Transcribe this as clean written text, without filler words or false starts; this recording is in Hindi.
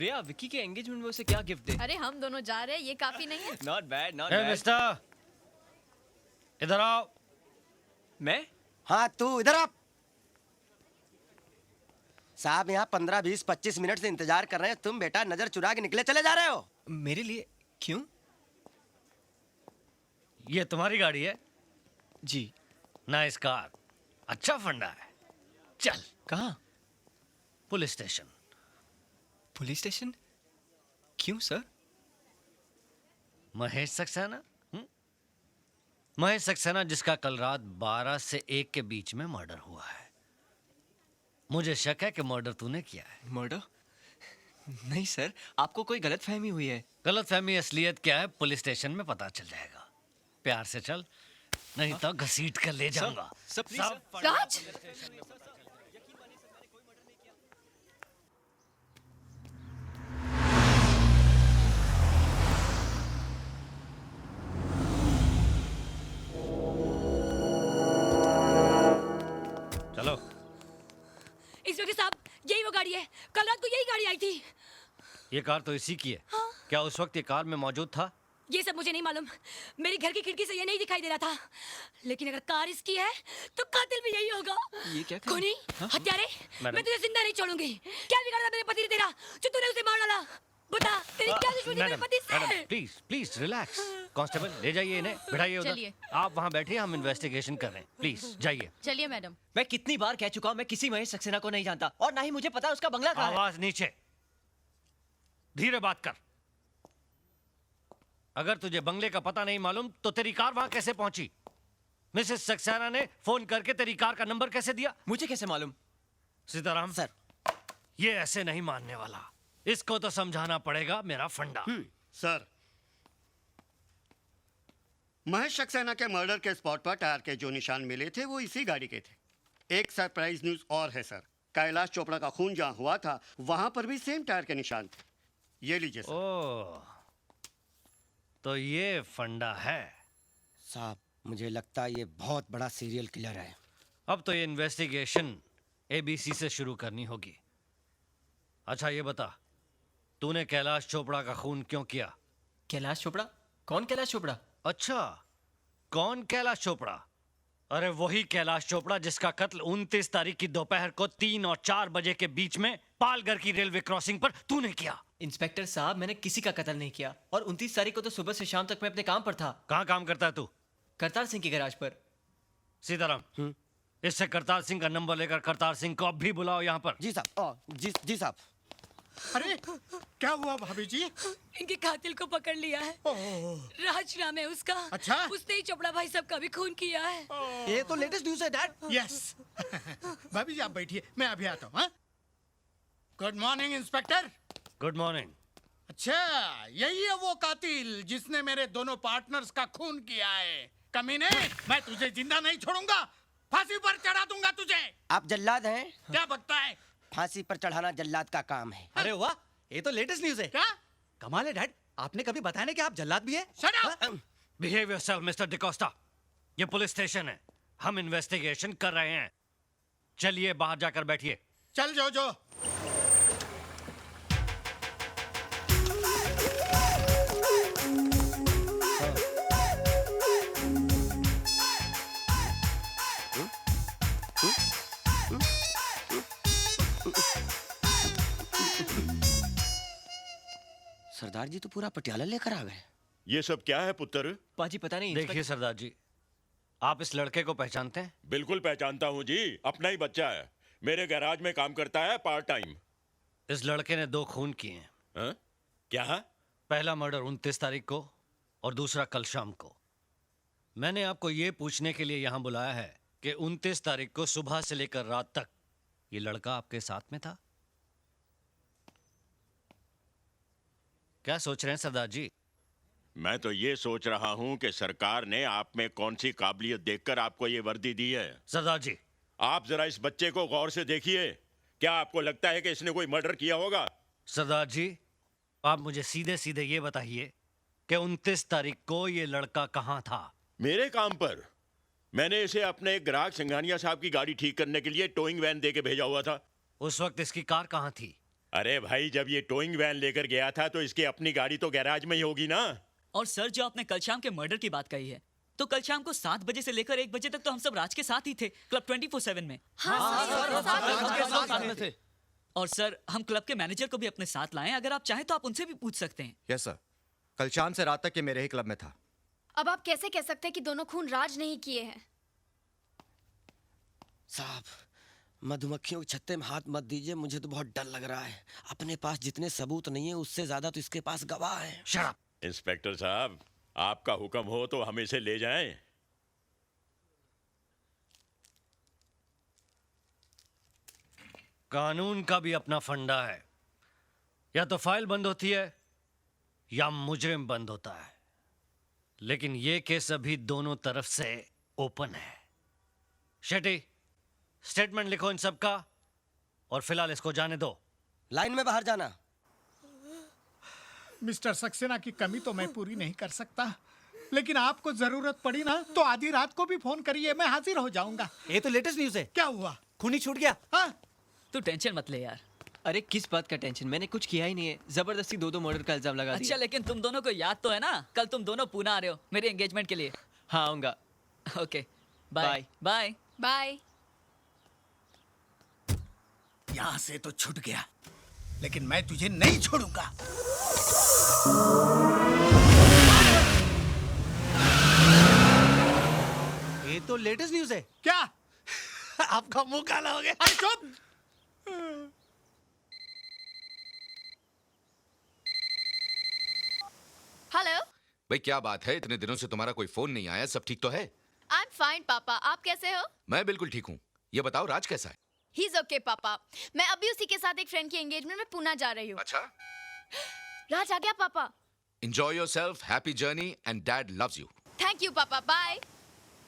प्रिया, विक्की के एंगेजमेंट में उसे क्या गिफ्ट दे? अरे हम दोनों जा रहे हैं, ये काफी नहीं है? Not bad, not a bad. Mister, इधर आओ। मैं? हाँ तू इधर आ। साहब यहाँ 15, 20, 25 मिनट से इंतजार कर रहे हैं, तुम बेटा नजर चुरा के निकले चले जा रहे हो। मेरे लिए? क्यों? ये तुम्हारी गाड़ी है? जी। नाइस कार, अच्छा फंडा है। चल कहाँ? Police station. Police station? क्यों सर? महेश सक्सेना, महेश सक्सेना जिसका कल रात 12 से 1 के बीच में मर्डर हुआ है। मुझे शक है कि मर्डर तूने किया है। मर्डर? नहीं सर, आपको कोई गलतफहमी हुई है। गलतफहमी असलियत क्या है पुलिस स्टेशन में पता चल जाएगा। प्यार से चल, नहीं तो घसीट कर ले जाऊंगा। Sir, please sir. राज! चलो। इंस्पेक्टर साहब, यही वो गाड़ी है, कल रात को यही गाड़ी आई थी। ये कार तो इसी की है। क्या उस वक्त ये कार में मौजूद था? ये सब मुझे नहीं मालूम, मेरी घर की खिड़की से ये नहीं दिखाई दे रहा था, लेकिन अगर कार इसकी है तो कातिल भी यही होगा। ये क्या कर- खूनी, हत्यारे, मैडम। मैं तुझे जिंदा नहीं छोड़ूंगी। क्या बिगाड़ा मेरे पति ने तेरा जो तूने उसे मार डाला? बता, तेरी क्या दुश्मनी मेरे मैडम, पति से? Madam, please please relax. Constable ले जाइए इन्हें, बिठाइए उधर। चलिए। आप वहाँ बैठिए, हम इन्वेस्टिगेशन कर रहे हैं। प्लीज जाइए। चलिए मैडम। मैं कितनी बार कह चुका हूँ, मैं किसी महेश सक्सेना को नहीं जानता और ना ही मुझे पता उसका बंगला कहाँ है। आवाज नीचे, धीरे बात कर। अगर तुझे बंगले का पता नहीं मालूम तो तेरी कार वहां कैसे पहुंची? मिसेस सक्सेना ने फोन करके तेरी कार का नंबर कैसे दिया? मुझे कैसे मालूम? सीताराम सर। ये ऐसे नहीं मानने वाला, इसको तो समझाना पड़ेगा मेरा फंडा। सर, महेश सक्सेना के मर्डर के स्पॉट पर टायर के जो निशान मिले थे वो इसी गाड़ी के थे। एक सरप्राइज न्यूज और है सर, कैलाश चोपड़ा का खून जहां हुआ था वहां पर भी सेम टायर के निशान थे। ये लीजिए सर। ओह, तो ये फंडा है। साहब मुझे लगता है ये बहुत बड़ा सीरियल किलर है। अब तो ये इन्वेस्टिगेशन एबीसी से शुरू करनी होगी। अच्छा ये बता, तूने कैलाश चोपड़ा का खून क्यों किया? कैलाश चोपड़ा? कौन कैलाश चोपड़ा? अच्छा, कौन कैलाश चोपड़ा? अरे वही कैलाश चोपड़ा जिसका कत्ल 29 तारीख की दोपहर को 3 और 4 बजे के बीच में पालघर की रेलवे क्रॉसिंग पर तूने किया। इंस्पेक्टर साहब, मैंने किसी का कत्ल नहीं किया और 29 तारीख को तो सुबह से शाम तक मैं अपने काम पर था। कहाँ काम करता है तू? करतार सिंह के गैराज पर। सीताराम, इससे करतार सिंह का नंबर लेकर करतार सिंह को अब भी बुलाओ यहाँ पर। जी साहब। जी साहब। अरे क्या हुआ भाभी जी? इनके कातिल को पकड़ लिया है। राज नाम है उसका। अच्छा? उसने ही चोपड़ा भाई साहब का भी खून किया है। ये तो लेटेस्ट न्यूज़ है डैड। यस। भाभी जी आप बैठिए, मैं अभी आता हूँ। Good morning inspector. Good morning. अच्छा, यही है वो कातिल जिसने मेरे दोनों पार्टनर्स का खून किया है। कमीने, मैं तुझे जिंदा नहीं छोड़ूंगा, फांसी पर चढ़ा दूंगा तुझे। आप जल्लाद हैं? क्या बकता है? फांसी पर चढ़ाना जल्लाद का काम है। अरे वाह, ये तो लेटेस्ट न्यूज़ है। क्या? कमाल है डैड, आपने कभी बताया नहीं कि आप जल्लाद भी है? Shut up! Behave yourself mister D'Costa. ये पुलिस स्टेशन है, हम इन्वेस्टिगेशन कर रहे हैं। चलिए बाहर जाकर बैठिए। चल जो। सरदार जी तो पूरा पटियाला लेकर आ गए। ये सब क्या है पुत्र? पाजी पता नहीं। देखिए सरदार जी, आप इस लड़के को पहचानते हैं? बिल्कुल पहचानता हूँ जी, अपना ही बच्चा है। मेरे गैराज में काम करता है पार्ट टाइम। इस लड़के ने 2 खून किए हैं। हाँ? क्या? पहला मर्डर 29 तारीख को और दूसरा कल शाम को। मैंने आपको ये पूछने के लिए यहाँ बुलाया है कि 29 तारीख को सुबह से लेकर रात तक ये लड़का आपके साथ में था? क्या सोच रहे हैं सरदार जी? मैं तो ये सोच रहा हूँ कि सरकार ने आप में कौन सी काबिलियत देखकर आपको ये वर्दी दी है। सरदार जी, आप जरा इस बच्चे को गौर से देखिए। क्या आपको लगता है कि इसने कोई मर्डर किया होगा? सरदार जी, आप मुझे सीधे सीधे ये बताइए कि 29 तारीख को ये लड़का कहाँ था? मेरे काम पर। मैंने इसे अपने ग्राहक सिंघानिया साहब की गाड़ी ठीक करने के लिए टोइंग वैन दे के भेजा हुआ था। उस वक्त इसकी कार कहाँ थी? अरे भाई, जब ये टोइंग वैन लेकर गया था तो इसकी अपनी गाड़ी तो गैराज में ही होगी ना। और सर, जो आपने कल शाम के मर्डर की बात कही है, तो कल शाम को 7 बजे से लेकर 1 बजे तक तो हम सब राज के साथ ही थे, क्लब 24/7 में। और सर, हम क्लब के मैनेजर को भी अपने साथ लाएं, अगर आप चाहें तो आप उनसे भी पूछ सकते हैं। यस सर, कल शाम से रात तक ये मेरे ही क्लब में था। अब आप कैसे कह सकते हैं कि दोनों खून राज नहीं किए हैं? साहब, मधुमक्खियों के छत्ते में हाथ मत दीजिए, मुझे तो बहुत डर लग रहा है। अपने पास जितने सबूत नहीं है उससे ज्यादा तो इसके पास गवाह है। शराब। इंस्पेक्टर साहब, आपका हुक्म हो तो हम इसे ले जाएं। कानून का भी अपना फंडा है, या तो फाइल बंद होती है या मुजरिम बंद होता है, लेकिन ये केस अभी दोनों तरफ से ओपन है। शेट्टी, स्टेटमेंट लिखो इन सब का, और फिलहाल इसको जाने दो। लाइन में बाहर जाना। मिस्टर सक्सेना की कमी तो मैं पूरी नहीं कर सकता, लेकिन आपको जरूरत पड़ी ना तो आधी रात को भी फोन करिए, मैं हाजिर हो जाऊंगा। ये तो लेटेस्ट न्यूज है। क्या हुआ? खूनी छूट गया। हाँ? तू टेंशन मत ले यार। अरे किस बात का टेंशन, मैंने कुछ किया ही नहीं है। जबरदस्ती 2 मर्डर का इल्जाम लगा अच्छा, दिया। लेकिन तुम दोनों को याद तो है ना, कल तुम दोनों पुणे आ रहे हो मेरे एंगेजमेंट के लिए। हाँ, आऊंगा। Okay, bye bye. बाय। यहाँ से तो छूट गया, लेकिन मैं तुझे नहीं छोड़ूंगा। ये तो लेटेस्ट न्यूज है। क्या? आपका मुंह काला हो गया। अरे चुप! हेलो। भाई क्या बात है, इतने दिनों से तुम्हारा कोई फोन नहीं आया, सब ठीक तो है? आई एम फाइन पापा, आप कैसे हो? मैं बिल्कुल ठीक हूँ। ये बताओ राज कैसा है? ही इज ओके पापा। मैं अभी उसी के साथ एक फ्रेंड की एंगेजमेंट में पुणे जा रही हूँ। अच्छा, राज आ गया पापा। enjoy yourself, happy journey and dad loves you. Thank you पापा, बाय।